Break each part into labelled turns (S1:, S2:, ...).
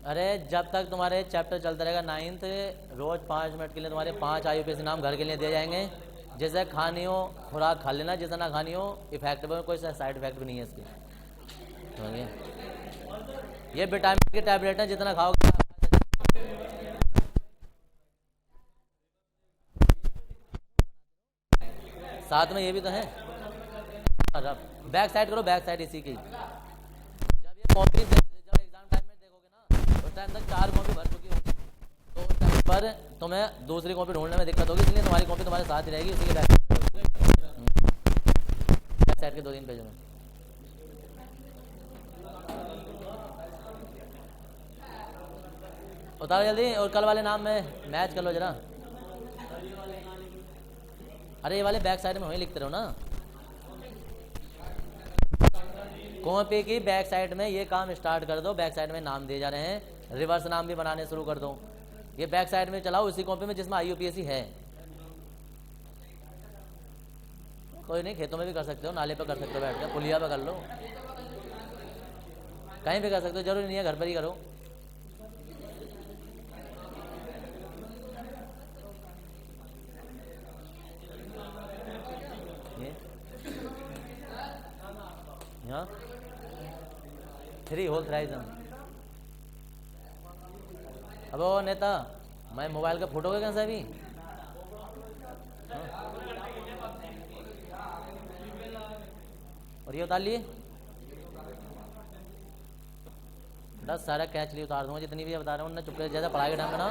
S1: अरे जब तक तुम्हारे चैप्टर चलता रहेगा 9th, रोज 5 मिनट के लिए तुम्हारे 5 IUPAC नाम घर के लिए दिए जाएंगे। जैसे खानी हो खुराक खा लेना, जैसे ना खानी हो इफेक्टिव, कोई साइड इफेक्ट भी नहीं है इसकी। समझिए, ये विटामिन की टैबलेट है, जितना खाओगे। साथ में ये भी तो है। बैक साइड करो, बैक साइड इसी की। जब ये कॉपी जब एग्जाम टाइम में देखोगे ना, उस टाइम तक 4 कॉपी भर चुकी होगी, तो उस टाइम पर तुम्हें दूसरी कॉपी ढूंढने में दिक्कत होगी, इसलिए तुम्हारी कॉपी तुम्हारे साथ ही रहेगी, उसी के बैक साइड के 2-3 पेजों में। उतारो जल्दी, और कल वाले नाम में मैच कर लो जरा। अरे ये वाले बैक साइड में वही लिखते रहो ना, कॉपी की बैक साइड में ये काम स्टार्ट कर दो। बैक साइड में नाम दिए जा रहे हैं, रिवर्स नाम भी बनाने शुरू कर दो। ये बैक साइड में चलाओ, उसी कॉपी में जिसमें IUPAC है। कोई नहीं, खेतों में भी कर सकते हो, नाले पे कर सकते हो, बैठ कर पुलिया पे कर लो, कहीं भी कर सकते हो, जरूरी नहीं है घर पर ही करो। यहाँ 3 होल थ्राइजन। अब वो नेता, मैं मोबाइल का फोटो का कैसे अभी और ये उतार लिए 10 सारा कैच लिए उतार दूंगा, जितनी भी बता रहा हूँ उनने चुपके जैसा पढ़ाई के टाइम पे ना,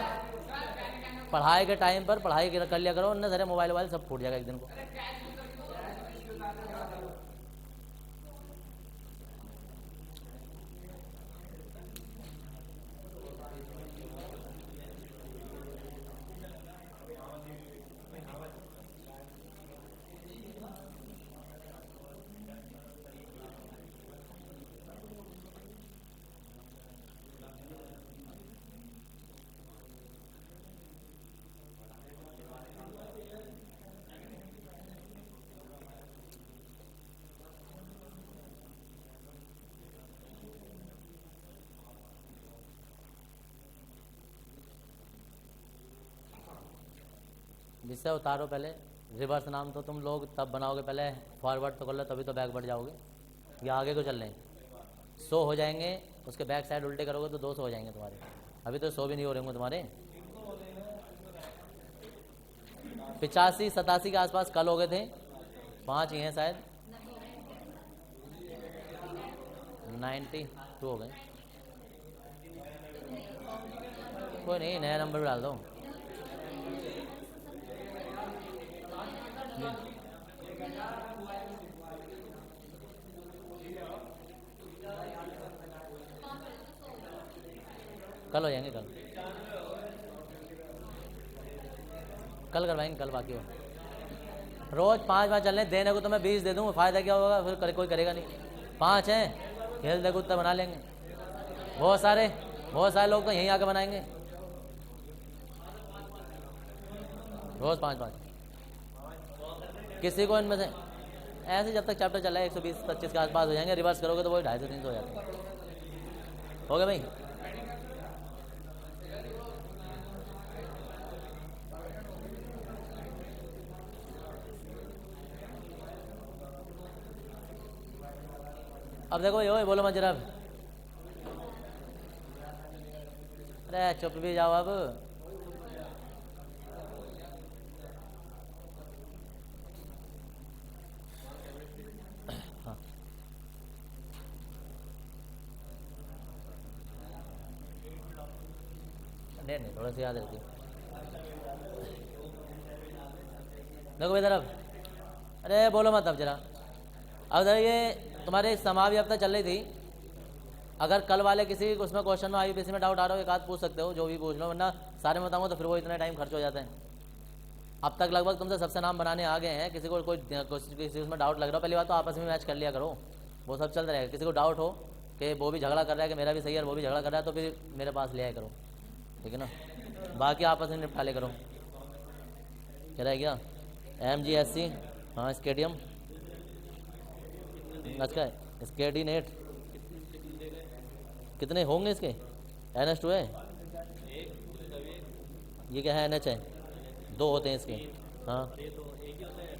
S1: पढ़ाई के टाइम पर पढ़ाई कर लिया करो, उनने सारे मोबाइल वोबाइल सब फूट जाएगा एक दिन को। जिससे उतारो पहले रिवर्स नाम, तो तुम लोग तब बनाओगे, पहले फॉरवर्ड तो कर लो, तभी तो बैकवर्ड जाओगे, या आगे को चल रहे हैं। 100 हो जाएंगे, उसके बैक साइड उल्टे करोगे तो 200 हो जाएंगे तुम्हारे। अभी तो 100 भी नहीं हो रहे होंगे तुम्हारे। 85-87 के आसपास कल हो गए थे, 5 ही हैं शायद, 92 हो गए। कोई नहीं, नया नंबर भी डाल दो। कल हो जाएंगे, कल करवाएंगे, कल बाकी हो। रोज 5 बार चलने, देने को तो मैं 20 दे दूंगा, फायदा क्या होगा, फिर कोई करेगा नहीं। 5 हैं, खेल देखो उतना बना लेंगे। बहुत सारे लोग तो यहीं आके बनाएंगे, रोज 5-5। किसी को इनमें से ऐसे जब तक चैप्टर चल रहा है 120-25 के आसपास हो जाएंगे, रिवर्स करोगे तो वही 250-300 हो जाते हैं। हो गया भाई। अब देखो यो बोलो मत जरा, अरे चुप भी जाओ अब। हाँ नहीं, थोड़ा सा याद रखिए। देखो इधर अब, अरे बोलो मत अब जरा। अब जरा ये तुम्हारे समाधि हफ्ता चल रही थी, अगर कल वाले किसी उसमें क्वेश्चन में IUPAC में डाउट आ रहा हो, एक आध पूछ सकते हो, जो भी पूछ लो, वरना सारे में बताऊंगा तो फिर वो इतना टाइम खर्च हो जाता है। अब तक लगभग तुमसे सबसे नाम बनाने आ गए हैं, किसी को किसी उसमें डाउट लग रहा हो, पहली बात तो आपस में मैच कर लिया करो, वो सब चलता रहेगा। किसी को डाउट हो कि वो भी झगड़ा कर रहा है कि मेरा भी सही है और वो भी झगड़ा कर रहा है, तो फिर मेरे पास ले आया करो, ठीक है ना। बाकी आपस में निपटा ले करो। क्या रह गया? MGSC, हाँ स्टेडियम, अच्छा स्केडी नेट, कितने होंगे इसके? NH2 है, ये क्या है? NH है, दो होते हैं इसके। हाँ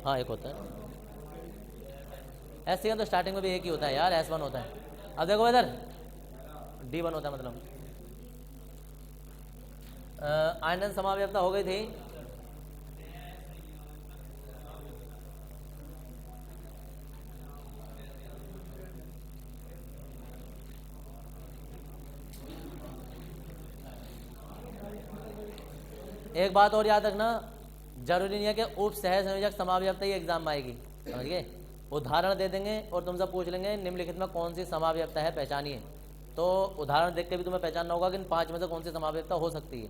S1: हाँ, एक होता है। ऐसे तो स्टार्टिंग में भी एक ही होता है यार, S1 होता है। अब देखो इधर D1 होता है, मतलब आयनन समाव्यवस्था हो गई थी। एक बात और याद रखना, जरूरी नहीं है कि उप सह संयोजक समाव्यवस्था ही एग्जाम में आएगी, समझ गए? उदाहरण दे देंगे और तुमसे पूछ लेंगे निम्नलिखित में कौन सी समाव्यवस्था है, पहचानिए। तो उदाहरण देख के भी तुम्हें पहचानना होगा कि इन 5 में से कौन सी समाव्यवस्था हो सकती है।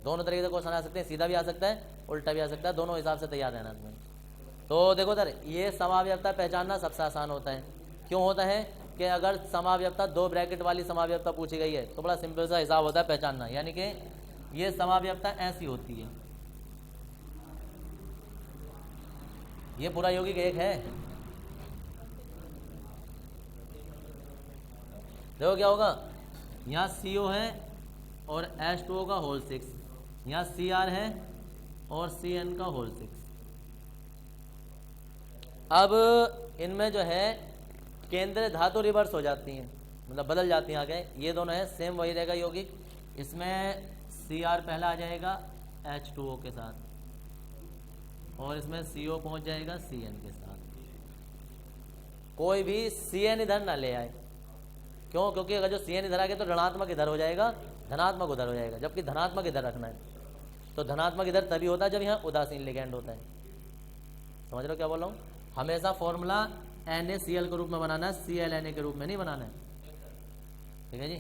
S1: दोनों तरीके से क्वेश्चन आ सकते हैं, सीधा भी आ सकता है, उल्टा भी आ सकता है, दोनों हिसाब से तैयार रहना तुम्हें। तो देखो सर, ये समाव्यवस्था पहचानना सबसे आसान होता है। क्यों होता है कि अगर समाव्यवस्था 2 ब्रैकेट वाली समाव्यवस्था पूछी गई है तो बड़ा सिंपल सा हिसाब होता है पहचानना, यानी कि ये समाव्यवस्था ऐसी होती है, ये पूरा यौगिक एक है। देखो क्या होगा, यहाँ CO है और H2O का होल 6, यहाँ Cr है और Cn का होल 6। अब इनमें जो है केंद्रीय धातु रिवर्स हो जाती हैं, मतलब बदल जाती हैं आगे। ये दोनों है सेम वही रहेगा यौगिक, इसमें Cr पहला आ जाएगा H2O के साथ और इसमें CO पहुंच जाएगा Cn के साथ। कोई भी Cn इधर ना ले आए, क्यों? क्योंकि अगर जो Cn इधर आ गया तो ऋणात्मक इधर हो जाएगा, धनात्मक उधर हो जाएगा, जबकि धनात्मक इधर रखना है। तो धनात्मक इधर तभी होता है जब यहाँ उदासीन लिगैंड होता है। समझ रहे हो क्या बोल रहा हूँ? हमेशा फॉर्मूला NaCl के रूप में बनाना है, ClNa के रूप में नहीं बनाना है, ठीक है जी।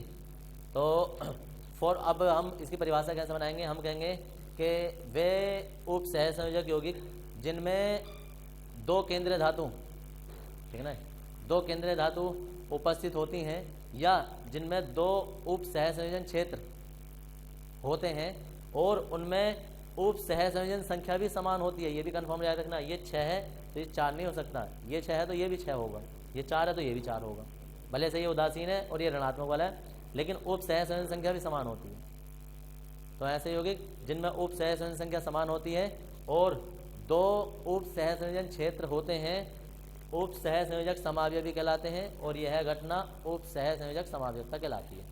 S1: तो अब हम इसकी परिभाषा कैसे बनाएंगे? हम कहेंगे कि वे उप सहसंयोजक यौगिक जिनमें 2 केंद्रीय धातु, ठीक है ना, 2 केंद्रीय धातु उपस्थित होती हैं या जिनमें 2 उप सहसंयोजन क्षेत्र होते हैं और उनमें उप सहसंयोजन संख्या भी समान होती है। ये भी कन्फर्म याद रखना, ये 6 है तो ये 4 नहीं हो सकता, ये 6 है तो ये भी 6 होगा, ये 4 है तो ये भी 4 होगा, भले से ये उदासीन है और ये ऋणात्मक वाला है, लेकिन उप सहसंयोजन संख्या भी समान होती है। तो ऐसे यौगिक जिनमें उप सहसंयोजन संख्या समान होती है और 2 उप सहसंयोजन क्षेत्र होते हैं, उप सहसंयोजक समावयवी कहलाते हैं और यह घटना उप सहसंयोजक समावयवता कहलाती है,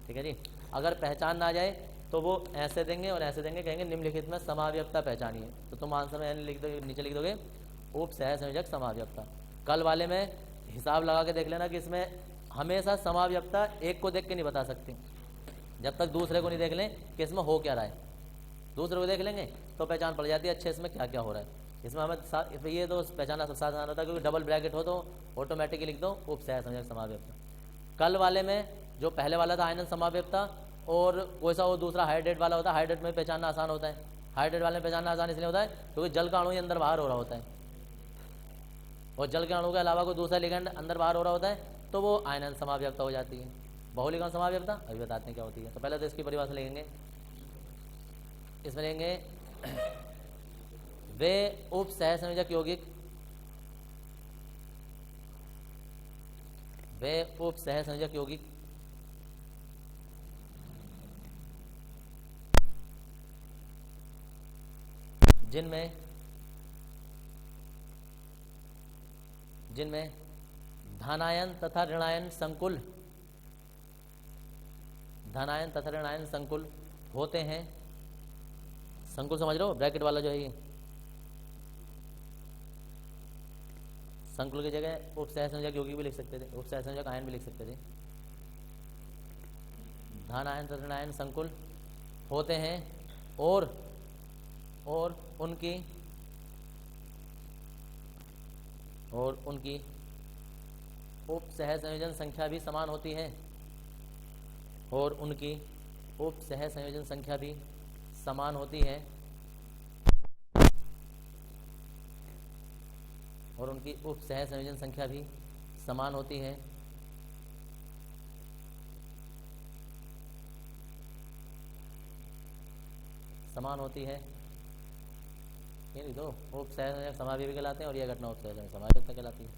S1: ठीक है जी। अगर पहचान ना जाए तो वो ऐसे देंगे और ऐसे देंगे, कहेंगे निम्नलिखित में समावयवता पहचानिए, तो तुम आंसर में लिख दो, नीचे लिख दोगे उप सहसंयोजक समावयवता। कल वाले में हिसाब लगा के देख लेना कि इसमें हमेशा समावयवता एक को देख के नहीं बता सकती, जब तक दूसरे को नहीं देख लें कि इसमें हो क्या रहा है। दूसरे को देख लेंगे तो पहचान पड़ जाती है अच्छे इसमें क्या क्या हो रहा है। इसमें हमें ये तो पहचानना सबसे आसान होता है, क्योंकि डबल ब्रैकेट हो तो ऑटोमेटिकली लिख दो उप सहसंयोजक समावयवता। कल वाले में जो पहले वाला था आयनन समावयवता और कोई सा वो दूसरा हाइड्रेट वाला होता है, हाइड्रेट में पहचानना आसान होता है। हाइड्रेट वाले में पहचानना आसान इसलिए होता है क्योंकि जल का अणु ही अंदर बाहर हो रहा होता है और जल के अणु के अलावा कोई दूसरा लिगैंड अंदर बाहर हो रहा होता है, तो वो आयनन समावयवता हो जाती है। बहुलिक समावयवता अभी बताते हैं क्या होती है। तो पहले तो इसकी परिभाषा लेंगे, इसमें लेंगे वे उप सहसंयोजक यौगिक, वे उप सहसंयोजक यौगिक जिनमें धनायन तथा ऋणायन संकुल, धनायन तथा ऋणायन संकुल होते हैं। संकुल समझ रहे हो, ब्रैकेट वाला जो है ये संकुल की जगह उप सहसंयोजक यौगिक भी लिख सकते थे, उप सहसंयोजक आयन भी लिख सकते थे। धनायन तथा ऋणायन संकुल होते हैं और उनकी उप सहसंयोजन संख्या भी समान होती है, और उनकी उप सहसंयोजन संख्या भी समान होती है, और उनकी उप सहसंयोजन संख्या भी समान होती है। समान होती है, ये लिख दो, उप सहसंयोजक समावयवी कहलाते हैं और यह घटना उप सहसंयोजक समावयवता कहलाती है।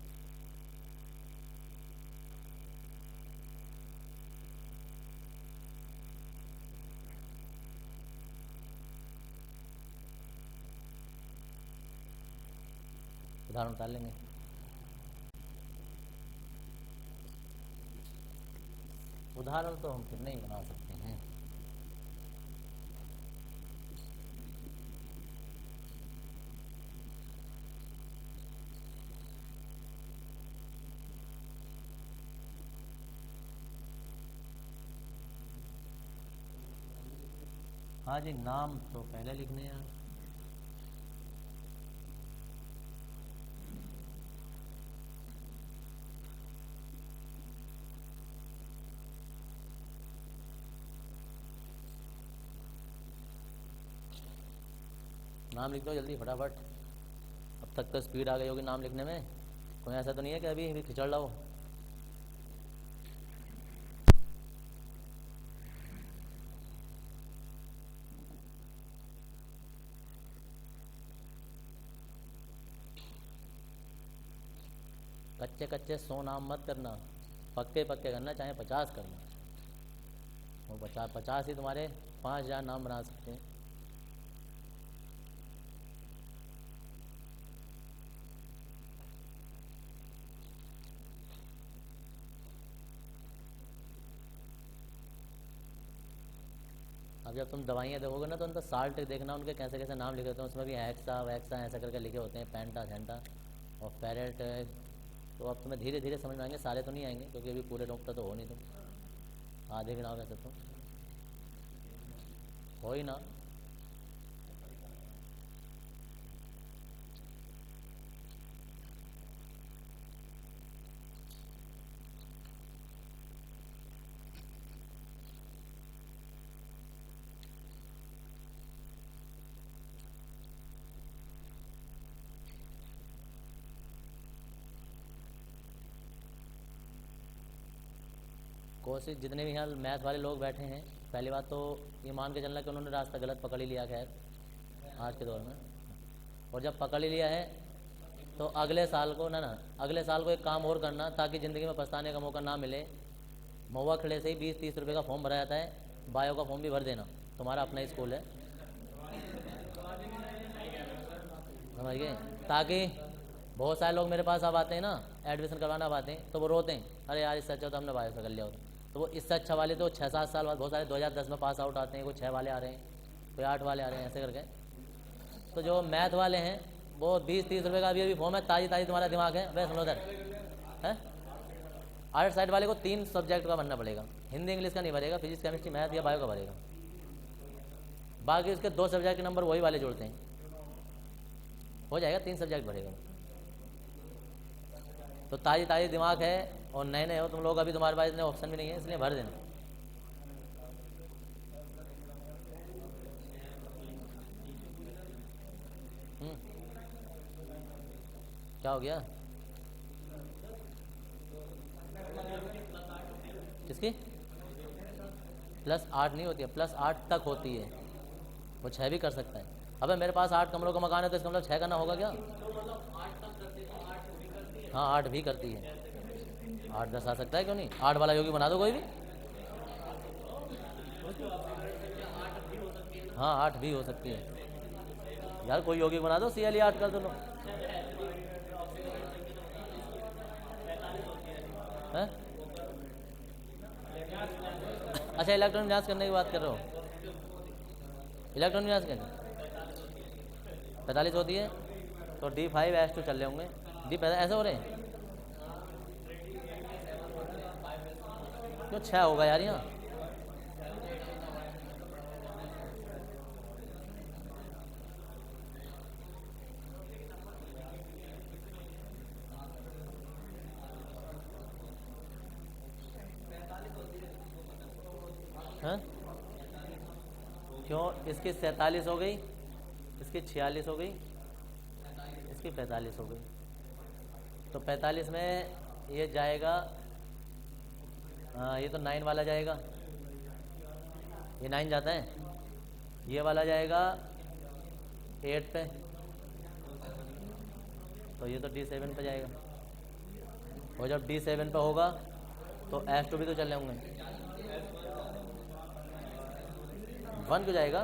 S1: उदाहरण उतार लेंगे। उदाहरण तो हम कितने ही बना सकते हैं। हाँ जी, नाम तो पहले लिखने हैं। नाम लिख दो जल्दी फटाफट। अब तक तो स्पीड आ गई होगी नाम लिखने में। कोई ऐसा तो नहीं है कि अभी खिचड़ रहा हो। कच्चे कच्चे 100 नाम मत करना, पक्के पक्के करना, चाहे 50 करना। वो 50 ही तुम्हारे 5000 नाम बना सकते हैं। अब जब तुम दवाइयाँ देखोगे ना तो उनका साल्ट देखना, उनके कैसे कैसे नाम लिखे होते हैं। उसमें भी हेक्सा वैक्सा ऐसा करके लिखे होते हैं, पेंटा झेंटा और पैरेट। तो अब तुम्हें धीरे धीरे समझ में आएंगे, सारे तो नहीं आएंगे क्योंकि अभी पूरे डॉक्टर तो हो नहीं तुम। आधे गिनाओ वैसे तो हो ही ना। कोशिश जितने भी यहाँ मैथ वाले लोग बैठे हैं, पहली बात तो ये मान के चलना कि उन्होंने रास्ता गलत पकड़ ही लिया खैर आज के दौर में। और जब पकड़ ही लिया है तो अगले साल को ना अगले साल को एक काम और करना ताकि ज़िंदगी में पछताने का मौका ना मिले। महुआ खड़े से ही 20-30 रुपये का फॉर्म भरा जाता है, बायो का फॉर्म भी भर देना, तुम्हारा अपना स्कूल है, समझ गए। ताकि बहुत सारे लोग मेरे पास अब आते हैं ना, एडमिशन करवाना अब आते हैं तो वो रोते हैं, अरे यार इससे अच्छा तो हमने बायो से कर लिया होता। तो वो इससे अच्छा वाले तो 6-7 साल बाद, बहुत सारे 2010 में पास आउट आते हैं, कोई 6 वाले आ रहे हैं, कोई 8 वाले आ रहे हैं, ऐसे करके। तो जो मैथ वाले हैं वो 20-30 रुपये का अभी फॉर्म है, ताज़ी ताज़ी तुम्हारा दिमाग है, वह सुनो उधर है। आर्ट साइड वाले को 3 सब्जेक्ट का भरना पड़ेगा, हिंदी इंग्लिश का नहीं भरेगा, फिजिक्स केमिस्ट्री मैथ या बायो का भरेगा। बाकी उसके 2 सब्जेक्ट के नंबर वही वाले जोड़ते हैं, हो जाएगा, 3 सब्जेक्ट भरेगा। तो ताज़ी ताज़ी दिमाग है और नए नए हो तुम लोग, अभी तुम्हारे पास इतने ऑप्शन भी नहीं है, इसलिए भर देना। क्या हो गया? किसकी? +8 नहीं होती है, +8 तक होती है, वो 6 भी कर सकता है। अबे मेरे पास 8 कमरों का मकान है तो इसका मतलब 6 करना होगा क्या? हाँ 8 भी करती है, 8-10 आ सकता है, क्यों नहीं? 8 वाला योगी बना दो कोई भी। हाँ 8 भी हो सकती है यार, कोई योगी बना दो, CLE 8 कर दो लो। है? अच्छा इलेक्ट्रॉनिक जांच करने की बात कर रहे हो? इलेक्ट्रॉनिक जांच करनी 45 होती है तो D5S2 चल रहे होंगे, ऐसे हो रहे हैं क्यों? 6 होगा यार यहाँ। हाँ क्यों? इसकी 47 हो गई, इसकी 46 हो गई, इसकी 45 हो गई। तो 45 में ये जाएगा, हाँ ये तो 9 वाला जाएगा, ये 9 जाता है, ये वाला जाएगा 8 पे, तो ये तो D7 पे जाएगा। और जब D7 पे होगा तो S2 भी तो चल रहे होंगे, 1 क्यों जाएगा?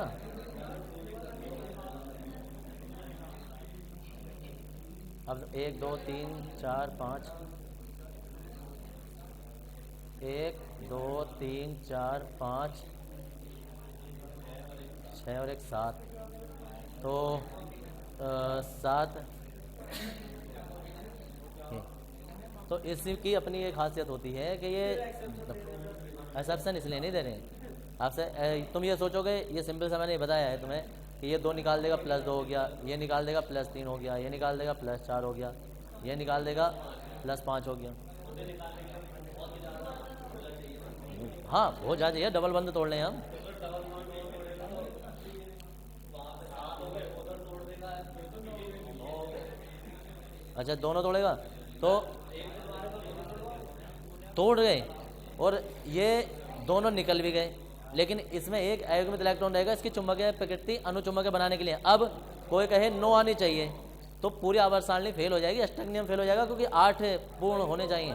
S1: अब 1 2 3 4 5, 1 2 3 4 5 6 और 1 7, तो 7। तो इसकी अपनी एक खासियत होती है कि ये एक्सेप्शन इसलिए नहीं दे रहे हैं आपसे। तुम ये सोचोगे, ये सिंपल सा मैंने बताया है तुम्हें कि ये 2 निकाल देगा +2 हो गया, ये निकाल देगा +3 हो गया, ये निकाल देगा +4 हो गया, ये निकाल देगा +5 हो गया। हाँ हो जा चाहिए, डबल बंद तोड़ लें हम। अच्छा दोनों तोड़ेगा तो तोड़ गए और ये दोनों निकल भी गए, लेकिन इसमें एक अयुग्मित इलेक्ट्रॉन रहेगा इसकी चुंबकीय प्रकृति अनुचुंबकीय बनाने के लिए। अब कोई कहे नो आनी चाहिए तो पूरी आवर्त सारणी फेल हो जाएगी, अष्टक नियम फेल हो जाएगा, क्योंकि 8 पूर्ण होने चाहिए।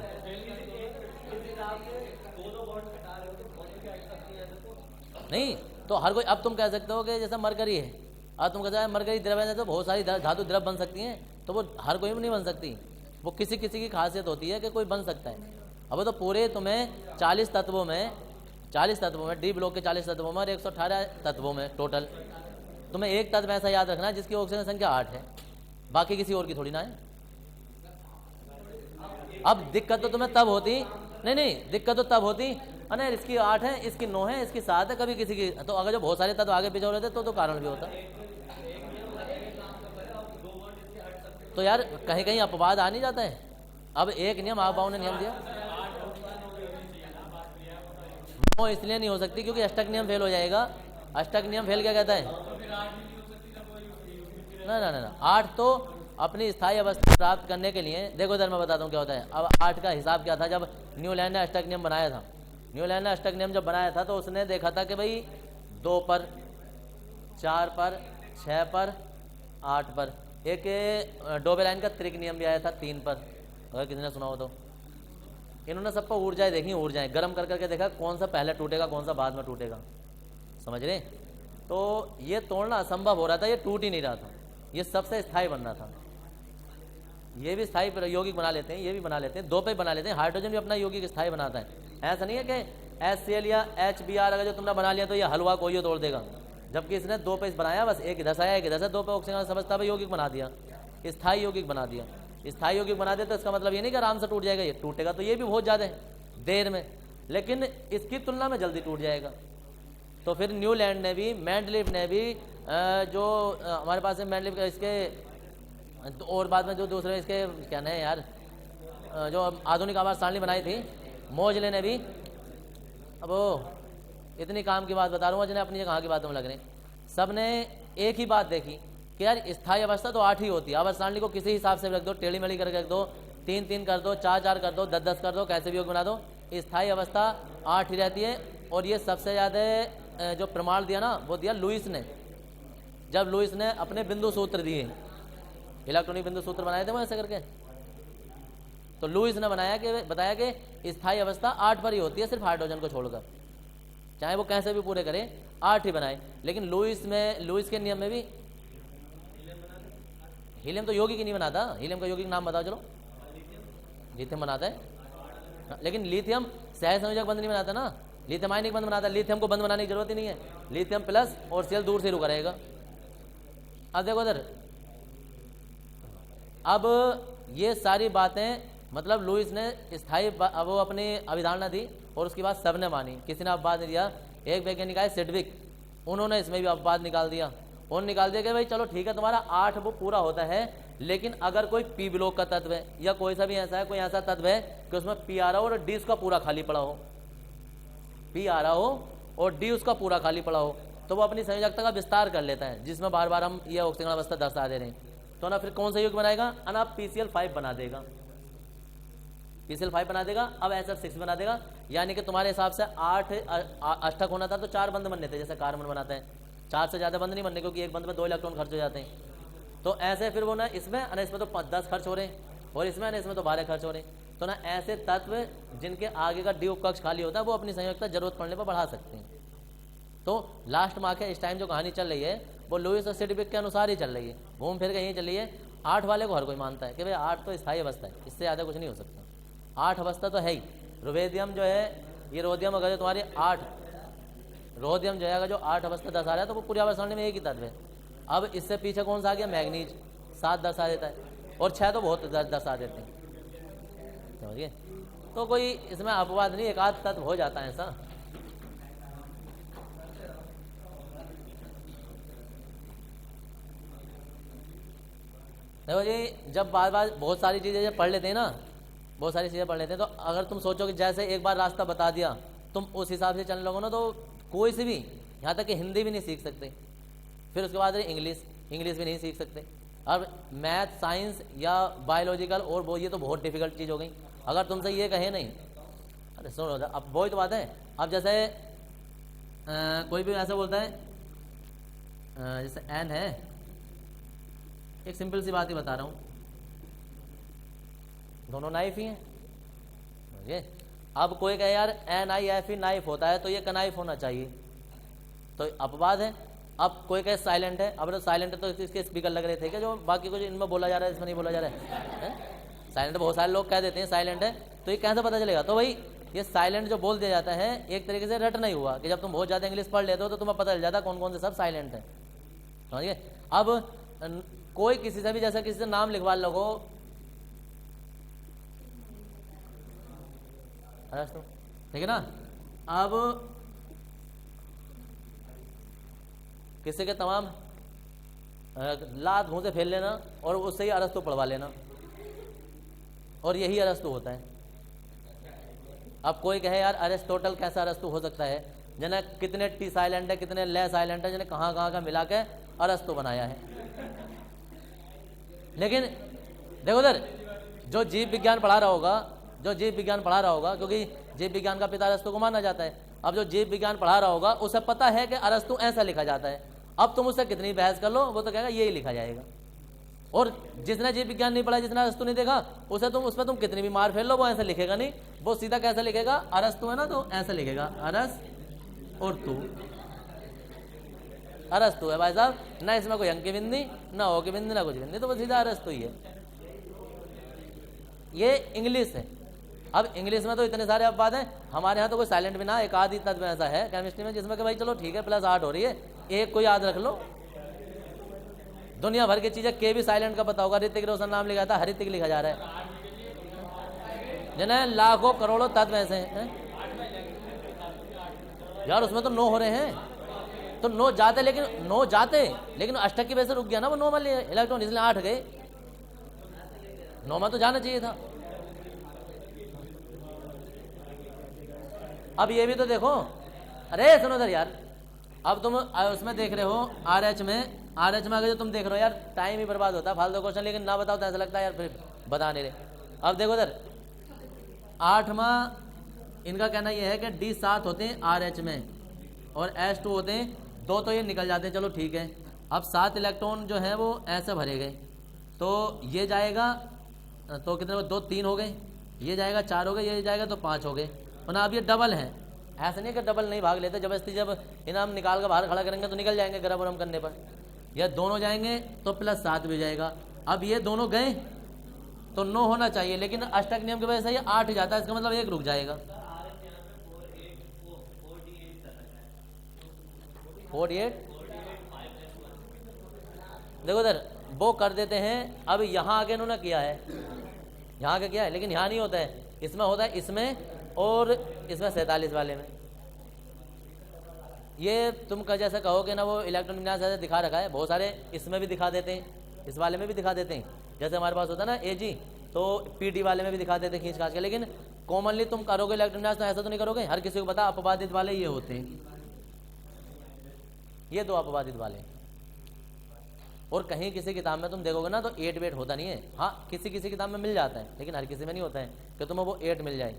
S1: नहीं तो हर कोई, अब तुम कह सकते हो कि जैसा मरकरी है, अब तुम कहते हो मरकरी द्रव्य है तो बहुत सारी धातु द्रव बन सकती हैं, तो वो हर कोई में नहीं बन सकती, वो किसी किसी की खासियत होती है कि कोई बन सकता है। अब तो पूरे तुम्हें 40 तत्वों में डी ब्लॉक के 40 तत्वों में और 118 तत्वों में टोटल, तुम्हें एक तत्व ऐसा याद रखना है जिसकी ऑक्सीजन संख्या 8 है, बाकी किसी और की थोड़ी ना है। अब दिक्कत तो तुम्हें तब होती, नहीं दिक्कत तो तब होती, अरे इसकी 8 है, इसकी 9 है, इसकी 7 है, कभी किसी की, तो अगर जो बहुत सारे तत्व आगे पीछे हो रहे थे तो कारण भी होता। तो यार कहीं कहीं अपवाद आ नहीं जाता है। अब एक नियम आप ने नियम दिया, वो इसलिए नहीं हो सकती क्योंकि अष्टक नियम फेल हो जाएगा। अष्टक नियम फेल क्या कहता है? ना 8 तो अपनी स्थायी अवस्था प्राप्त करने के लिए, देखो इधर मैं बताता हूँ क्या होता है। अब 8 का हिसाब क्या था, जब न्यूलैंड ने अष्टक नियम बनाया था, न्यूलैंड ने अष्टक नियम जब बनाया था तो उसने देखा था कि भाई 2 पर, 4 पर, 6 पर, 8 पर, एक डोबेलाइन का त्रिक नियम भी आया था 3 पर, अगर किसी ने सुना हो तो। इन्होंने सब पर ऊर्जाएं देखी, ऊर्जाएं गर्म कर करके देखा कौन सा पहले टूटेगा कौन सा बाद में टूटेगा, समझ रहे? तो ये तोड़ना असंभव हो रहा था, ये टूट ही नहीं रहा था, ये सबसे स्थायी बन रहा था। ये भी स्थायी यौगिक बना लेते हैं, ये भी बना लेते हैं, 2 पे बना लेते हैं। हाइड्रोजन भी अपना यौगिक स्थायी बनाता है। ऐसा नहीं है कि HCl या HBr अगर जो तुमने बना लिया तो ये हलवा कोई तोड़ देगा, जबकि इसने 2 पे बनाया, बस एक इधर से आया एक इधर से, 2 पे ऑक्सीजन समझता है यौगिक बना दिया, स्थायी यौगिक बना दिया। स्थायी यौगिक बना दिया तो इसका मतलब ये नहीं कि आराम से टूट जाएगा, ये टूटेगा तो ये भी बहुत ज़्यादा देर में, लेकिन इसकी तुलना में जल्दी टूट जाएगा। तो फिर न्यूलैंड ने भी, मेंडलीफ ने भी, जो हमारे पास है मेंडलीफ का, इसके और बाद में जो दूसरे इसके क्या नाम है यार, जो आधुनिक आवाज सारणी बनाई थी, मोजले ने भी। अब इतनी काम की बात बता रहा हूँ, जिन्हें अपनी जगह की बातों में लग रहे, सब ने एक ही बात देखी कि यार स्थायी अवस्था तो 8 ही होती है। आवर्त सारणी को किसी हिसाब से रख दो, टेढ़ी मेढ़ी करके रख दो, 3-3 कर दो, 4-4 कर दो, 10-10 कर दो, कैसे भी योग बना दो, स्थायी अवस्था 8 ही रहती है। और ये सबसे ज़्यादा जो प्रमाण दिया ना वो दिया लुईस ने, जब लुईस ने अपने बिंदु सूत्र दिए, इलेक्ट्रॉनिक बिंदु सूत्र बनाए थे वो ऐसे करके, तो लुईस ने बताया कि स्थायी अवस्था 8 पर ही होती है, सिर्फ हाइड्रोजन को छोड़कर, चाहे वो कैसे भी पूरे करें 8 ही बनाए। लेकिन लुईस के नियम में भी हीलियम तो यौगिक ही नहीं बनाता। हीलियम का यौगिक नाम बताओ चलो। लिथियम बनाता है, लेकिन लिथियम सह संयोजक बंध नहीं बनाता ना, लिथियम आयनिक बंध बनाता है। लिथियम को बंध बनाने की जरूरत ही नहीं है, लिथियम प्लस और Cl दूर से रुका रहेगा। अब देखो इधर, अब ये सारी बातें मतलब लुईस ने स्थायी वो अपनी अवधारणा दी और उसके बाद सबने मानी, किसी ने अपवाद नहीं दिया। एक वैज्ञानिक आए सिडविक, उन्होंने इसमें भी अपवाद निकाल दिया, उन्होंने निकाल दिया कि भाई चलो ठीक है तुम्हारा 8 वो पूरा होता है, लेकिन अगर कोई पी ब्लॉक का तत्व है या कोई सा भी ऐसा है, कोई ऐसा तत्व है कि उसमें पी आ रहा हो और डी उसका पूरा खाली पड़ा हो, पी आ रहा हो और डी उसका पूरा खाली पड़ा हो, तो वो अपनी संयोजकता का विस्तार कर लेता है, जिसमें बार बार हम ये ऑक्सीजन अवस्था दर्शा दे रहे हैं। तो ना फिर कौन सा युग बनाएगा, ना PCl5 बना देगा, PCl5 बना देगा, अब SF6 बना देगा। यानी कि तुम्हारे हिसाब से 8 अष्टक होना था तो 4 बंध बनने थे, जैसे कार्बन बनाते हैं, 4 से ज़्यादा बंध नहीं बनने, क्योंकि एक बंध में 2 इलेक्ट्रॉन खर्च हो जाते हैं। तो ऐसे फिर वो ना इसमें तो 10 खर्च हो रहे हैं, और इसमें तो 12 खर्च हो रहे हैं। तो ना ऐसे तत्व जिनके आगे का डी कक्ष खाली होता है वो अपनी संयोजकता जरूरत पड़ने पर बढ़ा सकते हैं। तो लास्ट मार्क है, इस टाइम जो कहानी चल रही है वो लुईस और सिडविक के अनुसार ही चल रही है, घूम फिर के यही चल रही है। 8 वाले को हर कोई मानता है कि भाई 8 तो स्थायी अवस्था है, इससे ज़्यादा कुछ नहीं हो सकता। 8 अवस्था तो है ही। रुबेदियम जो है, ये रोदियम अगर तुम्हारी 8, रोदियम जो है अगर जो 8 अवस्था दर्शा रहा है तो वो पूरी अवस्था में एक ही तत्व है। अब इससे पीछे कौन सा आ गया? मैग्नीज 7 दर्शा देता है, और 6 तो बहुत दर्शा देते हैं, समझिए। तो कोई इसमें अपवाद नहीं, एक आध तत्व हो जाता है ऐसा। देखो जी, जब बार बार बहुत सारी चीज़ें जब पढ़ लेते हैं ना, बहुत सारी चीज़ें पढ़ लेते हैं, तो अगर तुम सोचो कि जैसे एक बार रास्ता बता दिया तुम उस हिसाब से चलने लगो ना, तो कोई सी भी, यहाँ तक कि हिंदी भी नहीं सीख सकते, फिर उसके बाद इंग्लिश भी नहीं सीख सकते। अब मैथ, साइंस या बायोलॉजिकल और वो, ये तो बहुत डिफिकल्ट चीज़ हो गई। अगर तुमसे ये कहे नहीं, अरे सुनो, अब वही तो बात है। अब जैसे कोई भी ऐसा बोलता है, जैसे एन है, एक सिंपल सी बात ही बता रहा हूँ, दोनों नाइफ ही हैं, समझिए। अब कोई कहे यार NIF ही नाइफ होता है तो ये कनाइफ होना चाहिए, तो अपवाद है। अब कोई कहे साइलेंट है, अब तो साइलेंट है तो इसके स्पीकर लग रहे थे क्या, जो बाकी कुछ इनमें बोला जा रहा है इसमें नहीं बोला जा रहा है? साइलेंट बहुत सारे लोग कह देते हैं साइलेंट है, तो ये कैसे पता चलेगा? तो भाई ये साइलेंट जो बोल दिया जाता है एक तरीके से रट नहीं हुआ कि जब तुम बहुत ज़्यादा इंग्लिश पढ़ लेते हो तो तुम्हें पता चल जाता कौन कौन से सब साइलेंट है, समझिए। अब कोई किसी से भी, जैसे किसी से नाम लिखवा लोगो, ठीक है ना, अब किसी के तमाम लात घूंसे फेल लेना और उससे ही अरस्तु पढ़वा लेना, और यही अरस्तु होता है। अब कोई कहे यार अरिस्टोटल कैसा अरस्तु हो सकता है, जिन्हें कितने टी साइलेंट है, कितने ले साइलेंट है, जिन्हें कहाँ कहाँ का मिला के अरस्तु बनाया है। लेकिन देखो उधर जो जीव विज्ञान पढ़ा रहा होगा, क्योंकि जीव विज्ञान का पिता अरस्तु को माना जाता है। अब जो जीव विज्ञान पढ़ा रहा होगा उसे पता है कि अरस्तु ऐसा लिखा जाता है। अब तुम उससे कितनी बहस कर लो, वो तो कहेगा यही लिखा जाएगा। और जिसने जीव विज्ञान नहीं पढ़ा, जिसने अरस्तु नहीं देखा, उसे तुम उस पर तुम कितनी भी मार फेल लो, वो ऐसा लिखेगा नहीं। वो सीधा कैसा लिखेगा? अरस्तु है ना तो ऐसा लिखेगा, अरस और तू, अरस्तु है भाई साहब, ना इसमें कोई अंक की बिंदी, ना ओ की बिंदी, ना कुछ बिंदी, तो वो सीधा अरस्तु ही है। ये इंग्लिश है। अब इंग्लिश में तो इतने सारे अपवाद हैं, हमारे यहाँ तो कोई साइलेंट भी ना, एक आधी तत्व ऐसा है केमिस्ट्री में जिसमें कि भाई चलो ठीक है +8 हो रही है, एक को याद रख लो। दुनिया भर की चीजें के भी साइलेंट का पता होगा, ऋतिक रोशन नाम लिखा था, हरितिक लिखा जा रहा है, जिन्हें लाखों करोड़ों तत्व ऐसे हैं यार, उसमें तो 9 हो रहे हैं, तो 9 जाते लेकिन अष्टक की वजह से रुक गया ना वो 9 वाले इलेक्ट्रॉन, इसलिए 8 गए। 9 में तो जाना चाहिए था। अब ये भी तो देखो, अरे सुनो इधर यार, अब तुम उसमें देख रहे हो RH में अगर जो तुम देख रहे हो यार, टाइम ही बर्बाद होता है, फालतू क्वेश्चन, लेकिन ना बताओ तो ऐसा लगता है यार फिर बता नहीं रहे। अब देखो इधर 8वां, इनका कहना यह है कि D7 होते हैं RH में और S2 होते हैं 2, तो ये निकल जाते हैं, चलो ठीक है। अब 7 इलेक्ट्रॉन जो है वो ऐसे भरे गए, तो ये जाएगा तो कितने, 2 3 हो गए, ये जाएगा 4 हो गए, ये जाएगा तो 5 हो गए। और अब ये डबल है, ऐसा नहीं कि डबल नहीं भाग लेते, जबरदस्ती जब इनाम निकाल कर बाहर खड़ा करेंगे तो निकल जाएंगे गरम वरम करने पर। या दोनों जाएंगे तो +7 भी जाएगा। अब ये दोनों गए तो 9 होना चाहिए, लेकिन अष्टक नियम की वजह से ये 8 जाता है, इसका मतलब 1 रुक जाएगा। 48 देखो इधर वो कर देते हैं। अब यहाँ आगे इन्होंने किया है, यहाँ आगे किया है, लेकिन यहाँ नहीं होता है, इसमें होता है, इसमें और इसमें 47 वाले में। ये तुम जैसे कहोगे ना, वो इलेक्ट्रॉन विन्यास ऐसे दिखा रखा है, बहुत सारे इसमें भी दिखा देते हैं, इस वाले में भी दिखा देते हैं, जैसे हमारे पास होता है ना AG, तो PD वाले में भी दिखा देते हैं खींच खाच के। लेकिन कॉमनली तुम करोगे इलेक्ट्रॉन विन्यास तो ऐसा तो नहीं करोगे, हर किसी को पता अपवादित वाले ये होते हैं, ये 2 अपवादित वाले। और कहीं किसी किताब में तुम देखोगे ना तो 8 वेट होता नहीं है, हाँ किसी किसी किताब में मिल जाता है, लेकिन हर किसी में नहीं होता है कि तुम्हें वो 8 मिल जाए।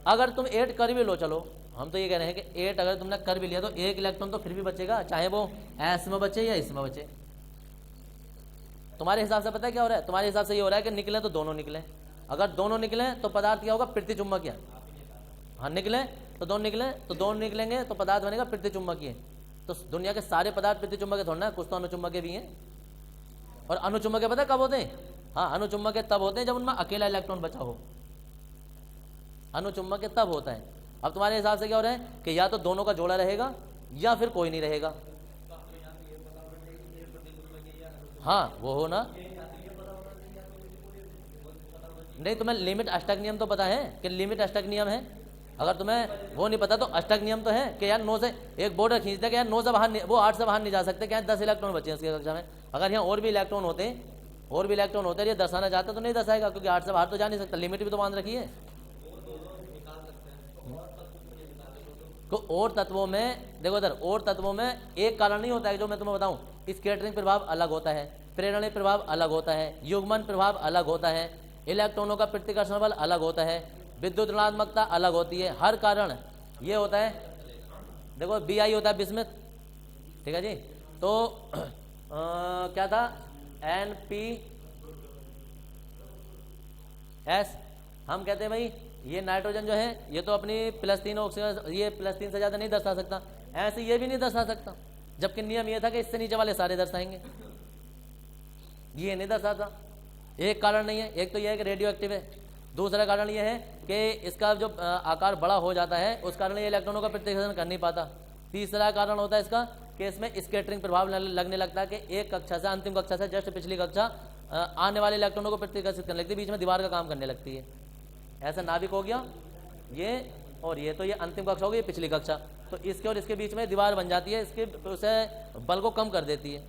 S1: अगर तुम 8 कर भी लो, चलो हम तो ये कह रहे हैं कि 8 अगर तुमने कर भी लिया तो 1 इलेक्ट्रॉन तो फिर भी बचेगा, चाहे वो S में बचे या इसमें बचे। तुम्हारे हिसाब से पता है क्या हो रहा है? तुम्हारे हिसाब से ये हो रहा है कि निकले तो दोनों निकले। अगर दोनों निकले तो पदार्थ क्या होगा? प्रतिचुंबकीय। हाँ निकले तो दोनों निकले, तो दोनों निकलेंगे तो पदार्थ बनेगा प्रतिचुंबकीय। तो दुनिया के सारे पदार्थ प्रतिचुंबकीय थोड़ा ना, कुछ तो अनुचुंबकीय भी हैं। और अनुचुम्बक पता है कब होते हैं? हाँ, अनुचुम्बक तब होते हैं जब उनमें अकेला इलेक्ट्रॉन बचा हो। अनुचुम्बक तब होता है। अब तुम्हारे हिसाब से क्या हो रहा है कि या तो दोनों का जोड़ा रहेगा या फिर कोई नहीं रहेगा। हाँ वो हो ना, नहीं तुम्हें लिमिट अष्टक नियम तो पता है कि लिमिट अष्टक नियम है। अगर तुम्हें वो नहीं पता तो अष्टक नियम तो है कि यार 9 से एक बॉर्डर खींचते कि यार 9 से बाहर, वो 8 से बाहर नहीं जा सकते, क्या 10 इलेक्ट्रॉन बचे हैं उसकी कक्षा में। अगर यहाँ और भी इलेक्ट्रॉन होते ये दर्शाना चाहते तो नहीं दर्शाएगा, क्योंकि 8 से बाहर तो जा नहीं सकता, लिमिट भी तो मान रखी है। तो और तत्वों में देखो इधर, और तत्वों में एक कारण नहीं होता है जो मैं तुम्हें बताऊं, स्कैटरिंग प्रभाव अलग होता है, प्रेरणा प्रभाव अलग होता है, युग्मन प्रभाव अलग होता है, इलेक्ट्रॉनों का प्रतिकर्षण बल अलग होता है, विद्युत ऋणात्मकता अलग होती है। हर कारण ये होता है, देखो BI होता है बिस्मिथ, ठीक है जी। तो क्या था NPS, हम कहते हैं भाई ये नाइट्रोजन जो है ये तो अपनी +3 ऑक्सीजन, ये +3 से ज्यादा नहीं दर्शा सकता, ऐसे ये भी नहीं दर्शा सकता, जबकि नियम ये था कि इससे नीचे वाले सारे दर्शाएंगे, ये नहीं दर्शाता। एक कारण नहीं है, एक तो यह है कि रेडियो एक्टिव है, दूसरा कारण यह है कि इसका जो आकार बड़ा हो जाता है उस कारण ये इलेक्ट्रॉनों का प्रतिकर्षण कर नहीं पाता। तीसरा कारण होता है इसका कि इसमें स्कैटरिंग प्रभाव लगने लगता है कि एक कक्षा से अंतिम कक्षा से जस्ट पिछली कक्षा आने वाले इलेक्ट्रॉनों को प्रतिकर्षित करने लगती है, बीच में दीवार का काम करने लगती है। ऐसा नाभिक हो गया ये, और ये तो ये अंतिम कक्षा हो गई, पिछली कक्षा, तो इसके और इसके बीच में दीवार बन जाती है, इसके उसे बल को कम कर देती है,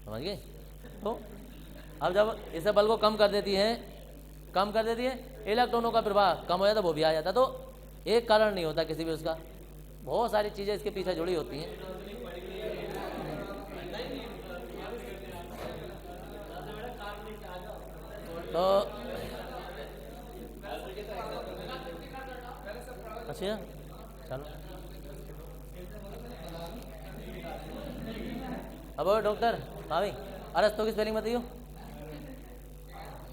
S1: समझ गए। तो अब जब इसे बल को कम कर देती है इलेक्ट्रॉनों का प्रभाव कम हो जाता, वो भी आ जाता। तो एक कारण नहीं होता किसी भी उसका, बहुत सारी चीजें इसके पीछे जुड़ी होती हैं। तो अच्छा चलो, अब डॉक्टर, हाँ भाई अरस्तु की स्पेलिंग बताइयो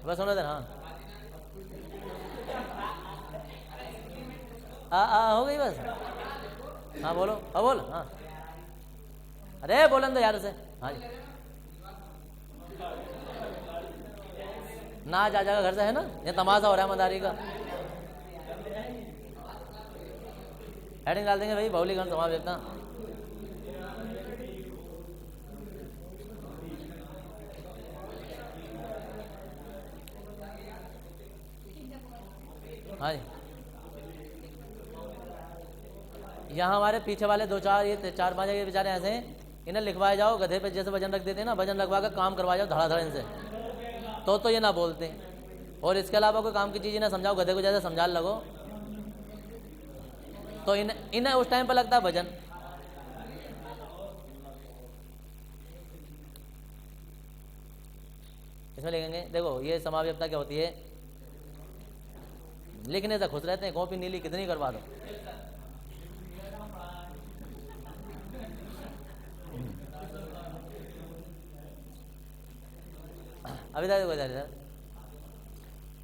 S1: बस, होने दे। हाँ हो गई बस, हाँ बोलो, हाँ बोल, हाँ अरे बोलन दो यार उसे, हाँ जी ना जा जाएगा घर से, है ना, ये तमाशा हो रहा है मदारी का। हेडिंग डाल देंगे भाई, बहुलीकरण समावेशता। हाँ जी, यहाँ हमारे पीछे वाले 2-4 ये 4-5 ये बेचारे ऐसे हैं, इन्हें लिखवाए जाओ गधे पे जैसे वजन रख देते हैं ना, वजन रखवा कर काम करवा जाओ धड़ाधड़ इनसे, तो ये ना बोलते। और इसके अलावा कोई काम की चीज़ इन्हें समझाओ, गधे को जैसे समझा लगो, तो इन्हें उस टाइम पर लगता है वजन। इसमें लिखेंगे, देखो ये समाव्यपता क्या होती है, लिखने से खुश रहते हैं, कॉपी नीली कितनी करवा दो। अभी देखो इधर,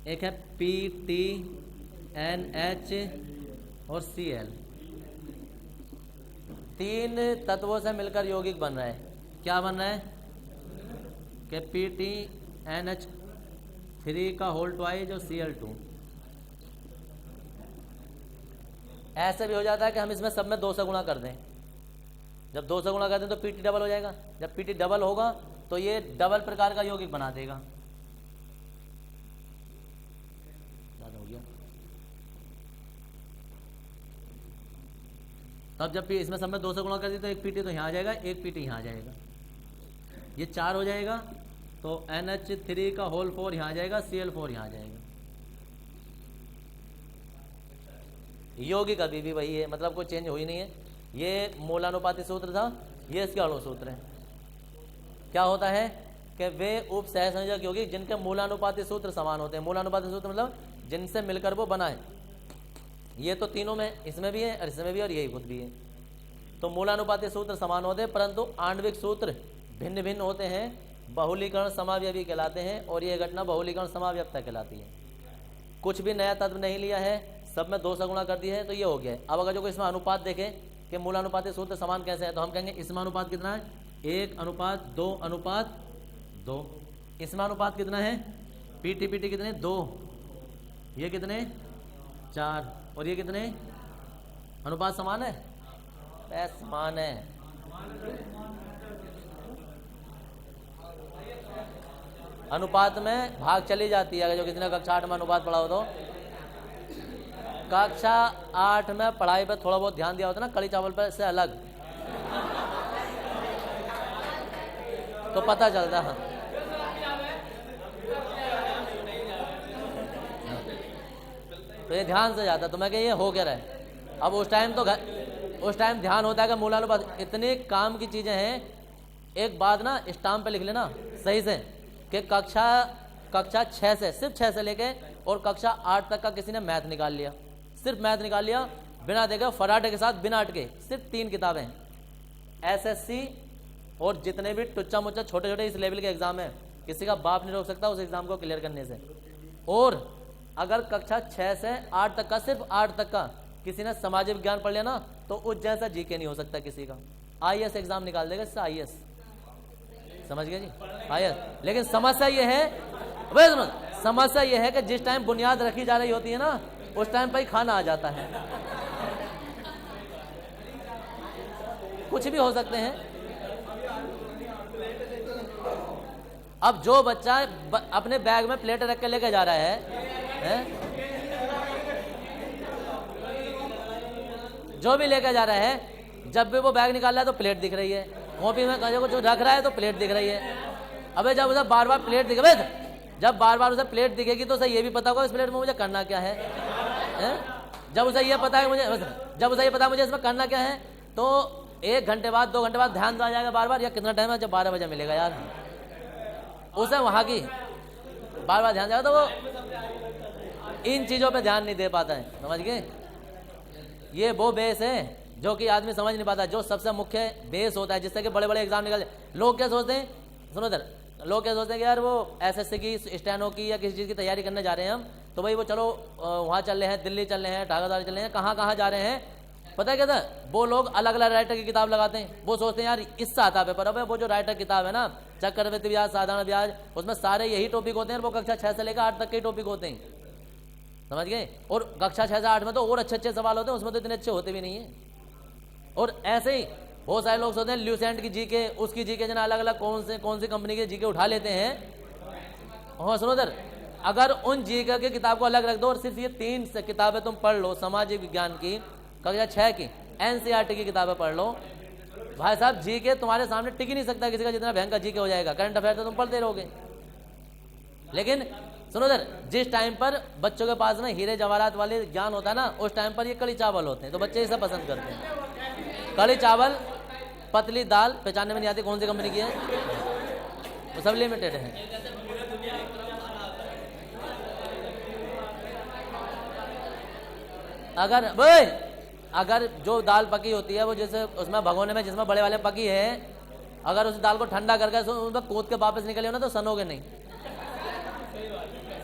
S1: एक है PTNH और Cl, 3 तत्वों से मिलकर यौगिक बन रहा है। क्या बन रहा है कि PTNH3 का होल ट्वाइज और Cl2। ऐसे भी हो जाता है कि हम इसमें सब में 2 से गुणा कर दें, जब 2 से गुणा कर दें तो PT डबल हो जाएगा, जब PT डबल होगा तो ये डबल प्रकार का यौगिक बना देगा। हो गया, तब जब इसमें सब में 2 से गुणा कर दी तो एक PT तो यहाँ आ जाएगा, एक PT यहाँ आ जाएगा, ये 4 हो जाएगा, तो NH3 का होल 4 यहाँ आ जाएगा, Cl4 यहाँ आ जाएगा। यौगिक अभी भी वही है, मतलब कोई चेंज हुई नहीं है। ये मूलानुपाती सूत्र था, ये इसके अणु सूत्र है। क्या होता है कि वे उप सहसंयोजक यौगिक जिनके मूलानुपाती सूत्र समान होते हैं, मूलानुपाती सूत्र मतलब जिनसे मिलकर वो बना है, ये तो तीनों में, इसमें भी है और इसमें भी, और यही खुद भी है। तो मूलानुपाती सूत्र समान होते हैं, परंतु आणविक सूत्र भिन्न भिन्न होते हैं, बहुलीकरण समावयवी कहलाते हैं, और ये घटना बहुलीकरण समावयवता कहलाती है। कुछ भी नया तत्व नहीं लिया है, सब में 2 से गुणा कर दिया है, तो ये हो गया है। अब अगर जो इसमें अनुपात देखें कि मूलानुपाती सूत्र समान कैसे है, तो हम कहेंगे इसमें अनुपात कितना है, 1:2:2 2। इसमें अनुपात कितना है? पीटी पीटी कितने? 2। ये कितने? 4। और ये कितने? अनुपात समान है? समान है। अनुपात में भाग चली जाती है। अगर जो किसी ने कक्षा 8 में अनुपात पढ़ा हो तो कक्षा 8 में पढ़ाई पर थोड़ा बहुत ध्यान दिया होता ना, कड़ी चावल पर से अलग, तो पता चलता है। तो ये ध्यान से जाता तो मैं ये हो क्या रहा है। अब उस टाइम ध्यान होता है कि मूलानुपात इतने काम की चीजें हैं। एक बात ना स्टाम्प पे लिख लेना सही से कि कक्षा 6 से, सिर्फ 6 से लेके और कक्षा 8 तक का किसी ने मैथ निकाल लिया, सिर्फ मैथ निकाल लिया बिना देखे, फराटे के साथ, बिना अटके, सिर्फ 3 किताबें। एसएससी और जितने भी टुच्चा मुच्चा छोटे छोटे इस लेवल के एग्जाम है, किसी का बाप नहीं रोक सकता उस एग्जाम को क्लियर करने से। और अगर कक्षा 6 से 8 तक का, सिर्फ 8 तक का किसी ने सामाजिक विज्ञान पढ़ लिया ना, तो उस जैसा जीके नहीं हो सकता किसी का। आईएएस एग्जाम निकाल देगा इससे, आईएएस, समझ गए जी, आईएएस। लेकिन समस्या ये है, वे सुनो, समस्या ये है कि जिस टाइम बुनियाद रखी जा रही होती है ना, उस टाइम पर ही खाना आ जाता है। कुछ भी हो सकते हैं। अब जो बच्चा अपने बैग में प्लेट रख के लेके जा रहा है? जो भी लेके जा रहा है, जब भी वो बैग निकाल रहा है तो प्लेट दिख रही है, कॉपी में कुछ रख रहा है तो प्लेट दिख रही है। अबे जब उसे बार बार प्लेट दिखे, जब बार बार उसे प्लेट दिखेगी तो उसे ये भी पता होगा इस प्लेट में मुझे करना क्या है? जब उसे ये पता है मुझे इसमें करना क्या है, तो 1 घंटे बाद 2 घंटे बाद ध्यान तो आ जाएगा बार बार, या कितना टाइम है, जब 12 बजे मिलेगा यार, उसे वहां की बार बार ध्यान जाएगा, तो वो इन चीजों पे ध्यान नहीं दे पाता है। समझ गए? ये वो बेस है जो कि आदमी समझ नहीं पाता, जो सबसे मुख्य बेस होता है जिससे कि बड़े बड़े एग्जाम निकल। लोग क्या सोचते हैं, सुनो इधर, लोग क्या सोचते हैं कि यार वो एसएससी की, स्टेनो की या किसी चीज की तैयारी करने जा रहे हैं हम, तो भाई वो चलो वहां चल रहे हैं, दिल्ली चल रहे हैं, ढाकादार चल रहे हैं, कहाँ जा रहे हैं, पता है क्या था? वो लोग अलग अलग राइटर की किताब लगाते हैं। वो सोचते हैं यार इससे आता पेपर। अब वो जो राइटर किताब है ना, चक्रवृद्धि ब्याज, साधारण ब्याज, उसमें सारे यही टॉपिक होते हैं, वो कक्षा 6 से लेकर 8 तक के टॉपिक होते हैं। समझ गए? और कक्षा 6 से 8 में तो और अच्छे अच्छे सवाल होते हैं, उसमें तो इतने अच्छे होते भी नहीं है। और ऐसे ही बहुत सारे लोग सोचते हैं ल्यूसेंट की जीके, उसकी जीके, जना अलग अलग कौन सी कंपनी के जीके उठा लेते हैं। हाँ सुनो इधर, अगर उन जीके की किताब को अलग रख दो और सिर्फ ये 3 किताबें तुम पढ़ लो, सामाजिक विज्ञान की कक्षा 6 की, एनसीईआरटी की किताबें पढ़ लो, भाई साहब जीके तुम्हारे सामने टिक ही नहीं सकता किसी का, जितना भयंकर जीके हो जाएगा। करंट अफेयर तो तुम पढ़ते रहोगे। लेकिन सुनो इधर, जिस टाइम पर बच्चों के पास ना हीरे जवाहरात वाले ज्ञान होता है ना, उस टाइम पर ये कड़ी चावल होते हैं, तो बच्चे इसे पसंद करते हैं। कड़ी चावल, पतली दाल, पहचानने में नहीं आती कौन सी कंपनी की है, वो सब लिमिटेड है। अगर जो दाल पकी होती है, वो जैसे उसमें भगोने में जिसमें बड़े वाले पकी है, अगर उस दाल को ठंडा करके उसमें कूद के वापस निकले हो ना, तो सनोगे नहीं,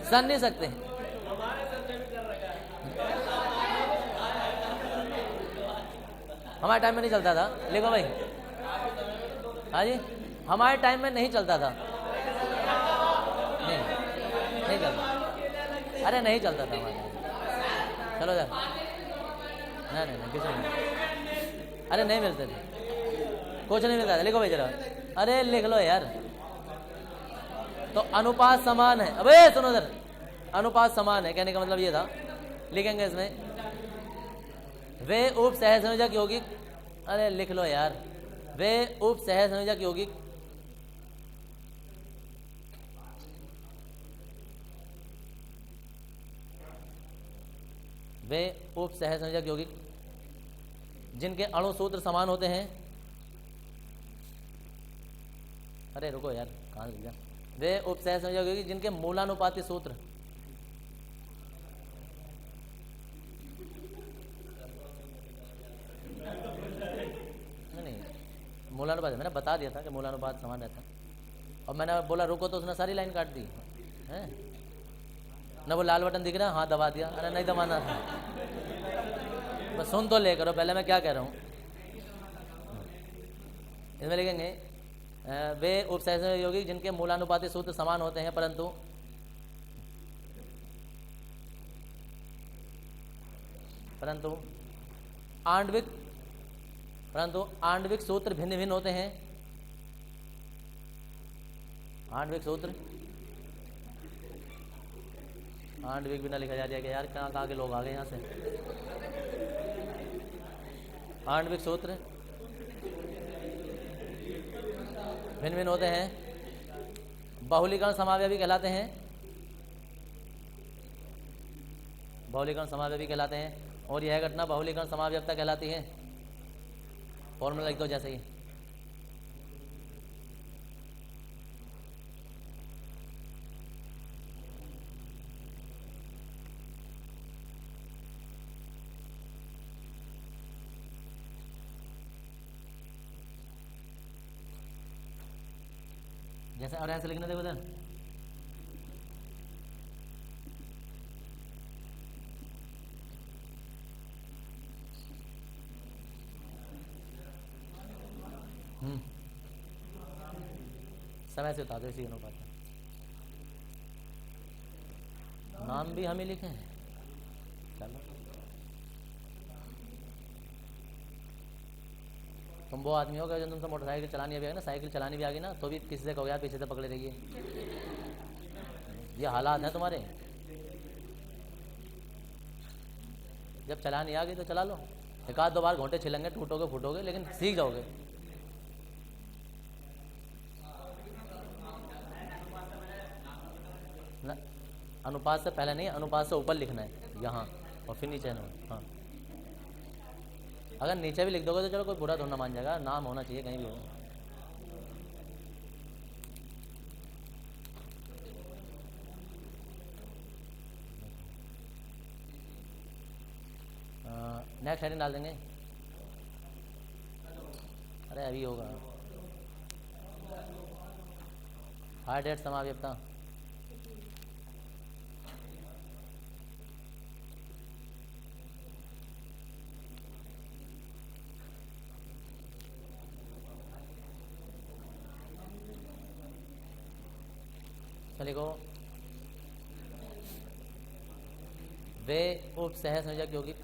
S1: सन नहीं सकते। हमारे टाइम में नहीं चलता था, लिखो भाई। हाँ जी, हमारे टाइम में नहीं चलता था, नहीं चलता, अरे नहीं चलता था हमारे। चलो यार, नहीं किसी नहीं, अरे नहीं मिलते थे, कुछ नहीं मिलता था। लिखो भाई जरा, अरे लिख लो यार। तो अनुपात समान है। अबे सुनो इधर, अनुपात समान है कहने का मतलब ये था, लिखेंगे इसमें वे उप सहसंयोजक यौगिक, अरे लिख लो यार, वे उप सहसंयोजक यौगिक वे उप सहसंयोजक यौगिक जिनके अणु सूत्र समान होते हैं। अरे रुको यार, कहाँ लिख गया? वे उप सहसंयोजक यौगिक जिनके मूलानुपाती सूत्र नहीं, मूलानुपात मैंने बता दिया था कि मूलानुपात समान रहता, और मैंने बोला रुको तो उसने सारी लाइन काट दी है ना। वो लाल बटन दिख रहा है, हाँ दबा दिया, अरे नहीं दबाना था, बस सुन तो ले करो पहले मैं क्या कह रहा हूँ। इसमें लिखेंगे वे उपसहसंयोजक यौगिक जिनके मूलानुपाती सूत्र समान होते हैं परंतु आणविक सूत्र भिन्न भिन्न होते हैं। आणविक भी ना लिखा जा रहा है यार, कहाँ के लोग आ गए यहाँ से। आणविक सूत्र भिन्न भिन्न होते हैं, बहुलीकरण समावयवी कहलाते हैं। और यह घटना बहुलीकरण समावयवता कहलाती है। फॉर्मूला लिख दो जैसे ही। जैसे और ऐसे लिखना देखो उधर। समय से उतार दो इसी अनुपात में। नाम भी हम ही लिखे हैं। चलो तुम वो आदमी हो गए जो तुमसे मोटरसाइकिल चलानी भी आ गई ना, साइकिल चलानी भी आ गई ना, तो भी किसी से कहो यार पीछे से पकड़े रहिए। ये हालात हैं तुम्हारे। जब चलानी आ गई तो चला लो, एक आध दो बार घोंटे छिलेंगे, टूटोगे फूटोगे, लेकिन सीख जाओगे। ना, अनुपात से पहले नहीं, अनुपात से ऊपर लिखना है यहाँ, और फिर नीचे ना। हाँ, अगर नीचे भी लिख दोगे तो चलो कोई बुरा थोड़ा ना मान जाएगा, नाम होना चाहिए कहीं भी हो। नेक्स्ट हेडिंग डाल देंगे। अरे अभी होगा। हाइड्रेट समावयवता। लिखो, वे उप सहसंयोजक यौगिक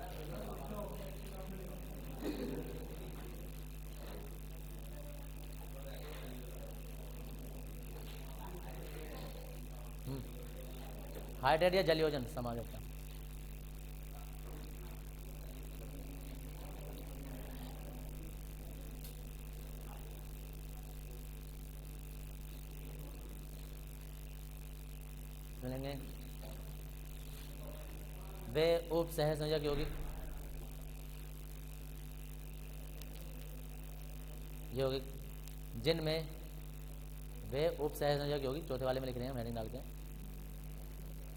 S1: हाइड्रेट या जलयोजन समावयवता। सुनेंगे, वे उप सहसंयोजक यौगिक जिनमें वे उप सहसंयोजक यौगिक, चौथे वाले में लिख रहे हैं हम हेडिंग डाल के।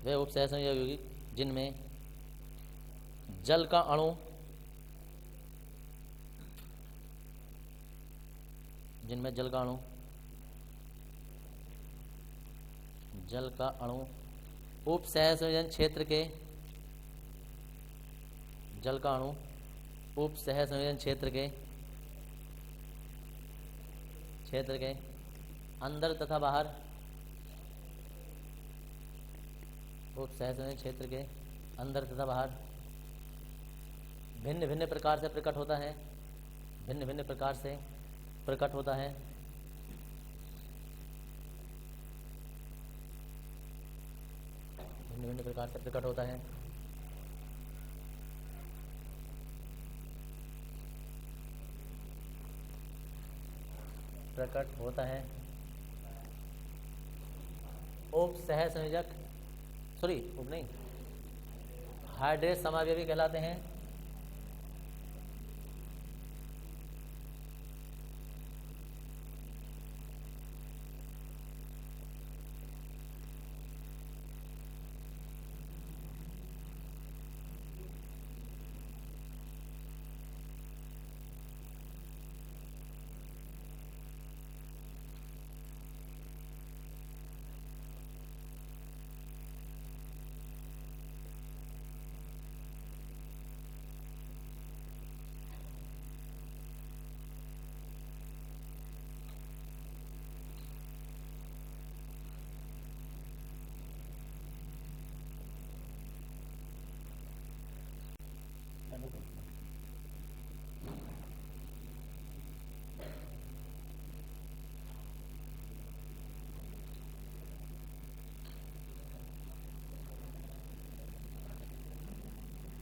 S1: वे उप सहसंयोजक यौगिक जिनमें जल का अणु उप सहसंयोजन क्षेत्र के अंदर तथा बाहर उप सहसंयोजन क्षेत्र के अंदर तथा बाहर भिन्न भिन्न प्रकार से प्रकट होता है। भिन्न भिन्न प्रकार से प्रकट होता है। उप सहसंयोजक हाइड्रेट समावयवी कहलाते हैं।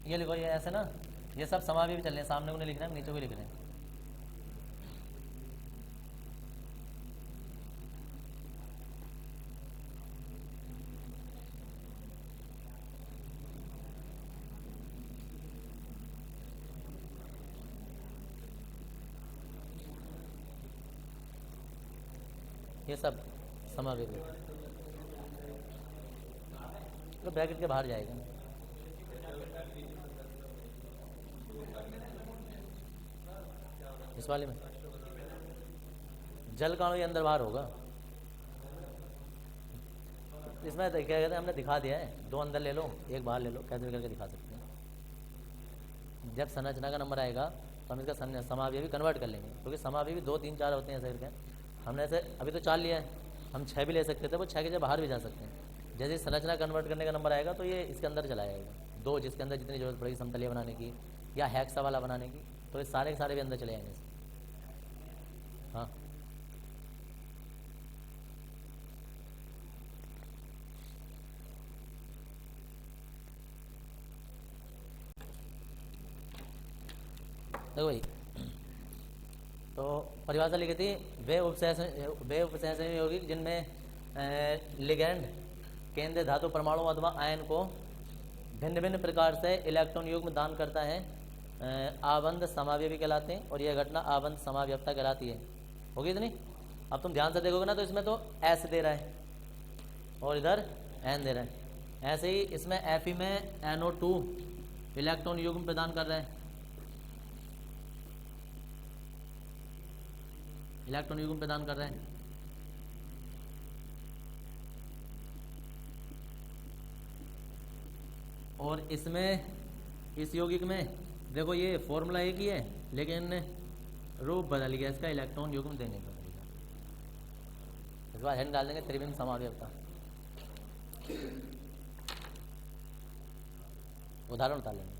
S1: ये लिखो, ये ऐसे ना, ये सब समावयवी चल रहे हैं, सामने को नहीं लिख रहे हैं, नीचे को लिख रहे हैं। ये सब समावयवी तो ब्रैकेट के बाहर जाएगा। इस वाले में जल का ये अंदर बाहर होगा। इसमें क्या कहते हैं, हमने दिखा दिया है, 2 अंदर ले लो, 1 बाहर ले लो, कैसे भी करके दिखा सकते हैं। जब संरचना का नंबर आएगा तो हम इसका समावयवी कन्वर्ट कर लेंगे, क्योंकि समावयवी 2, 3, 4 होते हैं ऐसे करके। हमने ऐसे अभी तो 4 लिया है, हम 6 भी ले सकते थे, वो 6 के जगह बाहर भी जा सकते हैं। जैसे संरचना कन्वर्ट करने का नंबर आएगा तो ये इसके अंदर चला जाएगा। 2 जिसके अंदर जितनी जरूरत पड़ेगी समतलीय बनाने की या हेक्सा वाला बनाने की, तो ये सारे के सारे भी अंदर चले जाएंगे। हाँ, देखो भाई, तो परिभाषा लिखी थी, वे उपसंहरणीय यौगिक जिनमें लिगैंड केंद्र धातु परमाणु अथवा आयन को भिन्न भिन्न प्रकार से इलेक्ट्रॉन युग्म दान करता है, आबंध समावयवी कहलाते हैं, और यह घटना आबंध समावयवता कहलाती है। होगी इतनी? अब तुम ध्यान से देखोगे ना तो इसमें तो एस दे रहा है और इधर एन दे रहा है। ऐसे ही इसमें एफ में NO2 इलेक्ट्रॉन युग्म प्रदान कर रहा है, इलेक्ट्रॉन युग्म प्रदान कर रहे हैं। और इसमें इस यौगिक में देखो ये फॉर्मूला एक ही है, लेकिन रूप बदल गया इसका इलेक्ट्रॉन युग्म देने का। इस बार हैंड डाल देंगे त्रिविम समावयवता, उदाहरण उतार लेंगे।